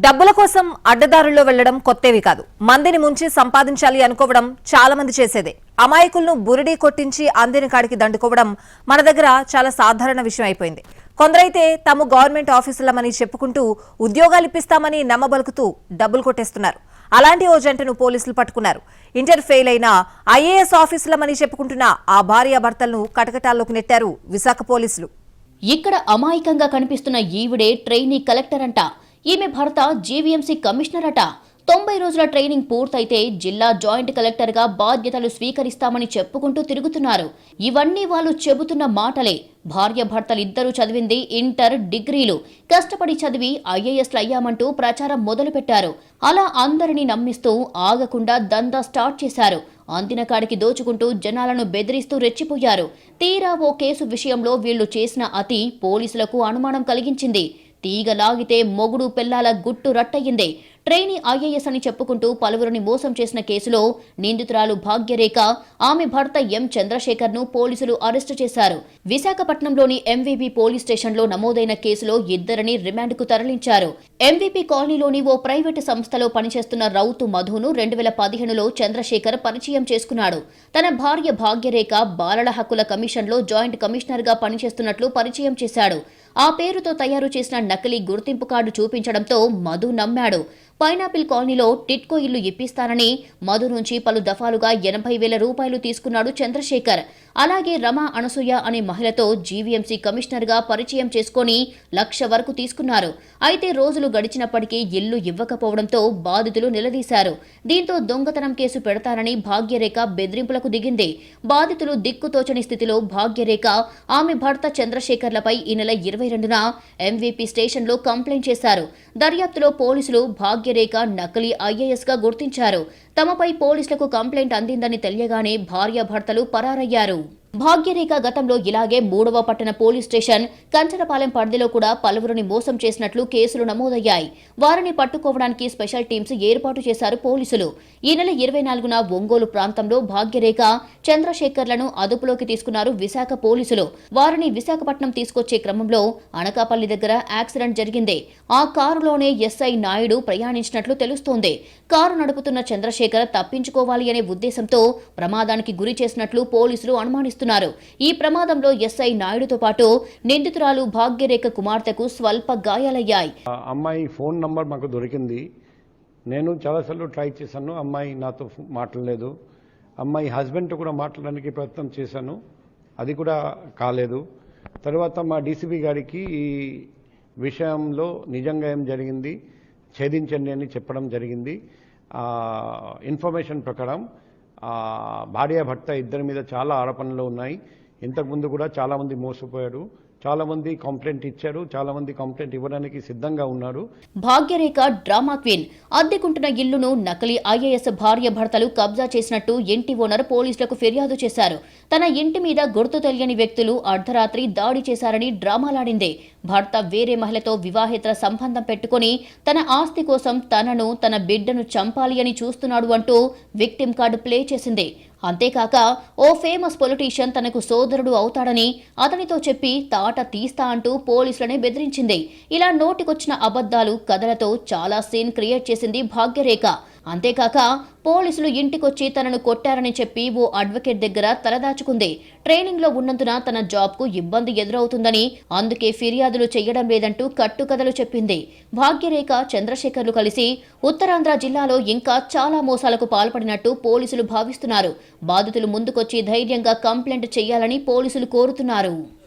డబ్బుల కోసం అడ్డదారుల్లో వెళ్లడం కొత్తేవి కాదు. మందిని ముంచి సంపాదించాలి అనుకోవడం చాలా మంది చేసేదే. అమాయకులను బురిడి కొట్టించి అందిన కాడికి దండుకోవడం మన దగ్గర చాలా సాధారణ విషయం అయిపోయింది. కొందరైతే తాము గవర్నమెంట్ ఆఫీసులమని చెప్పుకుంటూ ఉద్యోగాలు ఇప్పిస్తామని నమ్మబలుకుతూ డబ్బులు కొట్టేస్తున్నారు. అలాంటి ఓ జంటను పోలీసులు పట్టుకున్నారు. ఇంటర్ ఫెయిల్ అయిన ఐఏఎస్ ఆఫీసులమని చెప్పుకుంటున్న ఆ భార్యాభర్తలను కటకటాల్లోకి నెట్టారు విశాఖ పోలీసులు. ఇక్కడ అమాయకంగా కనిపిస్తున్న ఈవిడే ట్రైనీ కలెక్టర్ అంట. ఈమె భర్త జీవీఎంసీ కమిషనర్ అట. 90 రోజుల ట్రైనింగ్ పూర్తయితే జిల్లా జాయింట్ కలెక్టర్ గా బాధ్యతలు స్వీకరిస్తామని చెప్పుకుంటూ తిరుగుతున్నారు. ఇవన్నీ వాళ్ళు చెబుతున్న మాటలే. భార్యాభర్తలిద్దరూ చదివింది ఇంటర్, డిగ్రీలు. కష్టపడి చదివి ఐఏఎస్లు అయ్యామంటూ ప్రచారం మొదలుపెట్టారు. అలా అందరినీ నమ్మిస్తూ ఆగకుండా దందా స్టార్ట్ చేశారు. అందిన కాడికి దోచుకుంటూ జనాలను బెదిరిస్తూ రెచ్చిపోయారు. తీరా ఓ కేసు విషయంలో వీళ్లు చేసిన అతి పోలీసులకు అనుమానం కలిగించింది. తీగ లాగితే మొగుడు పెళ్లాల గుట్టు రట్టయిందే. ట్రైనీ ఐఏఎస్ అని చెప్పుకుంటూ పలువురిని మోసం చేసిన కేసులో నిందితురాలు భాగ్యరేఖ, ఆమె భర్త ఎం చంద్రశేఖర్ ను పోలీసులు అరెస్టు చేశారు. విశాఖపట్నంలోని ఎంవీపీ పోలీస్ స్టేషన్లో నమోదైన కేసులో ఇద్దరిని రిమాండ్కు తరలించారు. ఎంవీపీ కాలనీలోని ఓ ప్రైవేటు సంస్థలో పనిచేస్తున్న రౌతు మధును 2015లో చంద్రశేఖర్ పరిచయం చేసుకున్నాడు. తన భార్య భాగ్యరేఖ బాలల హక్కుల కమిషన్లో జాయింట్ కమిషనర్ గా పనిచేస్తున్నట్లు పరిచయం చేశాడు. ఆ పేరుతో తయారు చేసిన నకిలీ గుర్తింపు కార్డు చూపించడంతో మధు నమ్మాడు. పైనాపిల్ కాలనీలో టిట్కో ఇల్లు ఇప్పిస్తానని మధు నుంచి పలు దఫాలుగా 80,000 రూపాయలు తీసుకున్నాడు చంద్రశేఖర్. అలాగే రమా అనసూయ అనే మహిళతో జీవీఎంసీ కమిషనర్ గా పరిచయం చేసుకుని 1,00,000 వరకు తీసుకున్నారు. అయితే రోజులు గడిచినప్పటికీ ఇల్లు ఇవ్వకపోవడంతో బాధితులు నిలదీశారు. దీంతో దొంగతనం కేసు పెడతానని భాగ్యరేఖ బెదిరింపులకు దిగింది. బాధితులు దిక్కుతోచని స్థితిలో భాగ్యరేఖ, ఆమె భర్త చంద్రశేఖర్లపై ఈ నెల 22న ఎంవీపీ స్టేషన్లో కంప్లైంట్ చేశారు. దర్యాప్తులో పోలీసులు భాగ్యరేఖ నకిలీ ఐఏఎస్ గా గుర్తించారు. తమపై పోలీసులకు కంప్లైంట్ అందిందని తెలియగానే భార్యాభర్తలు పరారయ్యారు. భాగ్యరేఖ గతంలో ఇలాగే 3వ పట్టణ పోలీస్ స్టేషన్ కంచరపాలెం పరిధిలో కూడా పలువురిని మోసం చేసినట్లు కేసులు నమోదయ్యాయి. వారిని పట్టుకోవడానికి స్పెషల్ టీమ్స్ ఏర్పాటు చేశారు పోలీసులు. ఈ నెల 24న ఒంగోలు ప్రాంతంలో భాగ్యరేఖ, చంద్రశేఖర్లను అదుపులోకి తీసుకున్నారు విశాఖ పోలీసులు. వారిని విశాఖపట్నం తీసుకొచ్చే క్రమంలో అనకాపల్లి దగ్గర యాక్సిడెంట్ జరిగింది. ఆ కారులోనే ఎస్ఐ నాయుడు ప్రయాణించినట్లు తెలుస్తోంది. కారు నడుపుతున్న చంద్రశేఖర్ తప్పించుకోవాలి అనే ఉద్దేశంతో ప్రమాదానికి గురి చేసినట్లు పోలీసులు అనుమానిస్తున్నారు. ఈ ప్రమాదంలో ఎస్ఐ నాయుడుతో పాటు నిందితురాలు భాగ్యరేఖ కుమార్తెకు స్వల్ప గాయాలయ్యాయి. అమ్మాయి ఫోన్ నంబర్ మాకు దొరికింది. నేను చాలాసార్లు ట్రై చేశాను. అమ్మాయి నాతో మాట్లాడలేదు. అమ్మాయి హస్బెండ్తో కూడా మాట్లాడడానికి ప్రయత్నం చేశాను. అది కూడా కాలేదు. తర్వాత మా డీసీపీ గారికి ఈ విషయంలో నిజంగా ఏం జరిగింది ఛేదించండి అని చెప్పడం జరిగింది. ఇన్ఫర్మేషన్ ప్రకారం భార్యాభర్త ఇద్దరి మీద చాలా ఆరోపణలు ఉన్నాయి. ఇంతకుముందు కూడా చాలామంది మోసపోయారు. చాలామంది కంప్లైంట్ ఇచ్చారు. చాలామంది కంప్లైంట్ ఇవ్వడానికి సిద్ధంగా ఉన్నారు. భాగ్యరేఖ డ్రామా క్వీన్. అద్దెకుంటున్న ఇల్లును నకిలీ ఐఏఎస్ భార్యాభర్తలు కబ్జా చేసినట్టు ఇంటి ఓనర్ పోలీసులకు ఫిర్యాదు చేశారు. తన ఇంటి మీద గుర్తు తెలియని వ్యక్తులు అర్ధరాత్రి దాడి చేశారని డ్రామాలాడింది. భర్త వేరే మహిళతో వివాహేతర సంబంధం పెట్టుకుని తన ఆస్తి కోసం తనను, తన బిడ్డను చంపాలి అని చూస్తున్నాడు అంటూ విక్టిమ్ కార్డు ప్లే చేసింది. అంతేకాక ఓ ఫేమస్ పొలిటీషియన్ తనకు సోదరుడు అవుతాడని అతనితో చెప్పి తాట తీస్తా అంటూ పోలీసులనే బెదిరించింది. ఇలా నోటికొచ్చిన అబద్ధాలు, కథలతో చాలా సీన్ క్రియేట్ చేసింది భాగ్యరేఖ. అంతేకాక పోలీసులు ఇంటికొచ్చి తనను కొట్టారని చెప్పి ఓ అడ్వకేట్ దగ్గర తలదాచుకుంది. ట్రైనింగ్లో ఉన్నందున తన జాబ్కు ఇబ్బంది ఎదురవుతుందని, అందుకే ఫిర్యాదులు చేయడం లేదంటూ కట్టుకథలు చెప్పింది. భాగ్యరేఖ, చంద్రశేఖర్లు కలిసి ఉత్తరాంధ్ర జిల్లాలో ఇంకా చాలా మోసాలకు పాల్పడినట్టు పోలీసులు భావిస్తున్నారు. బాధితులు ముందుకొచ్చి ధైర్యంగా కంప్లైంట్ చేయాలని పోలీసులు కోరుతున్నారు.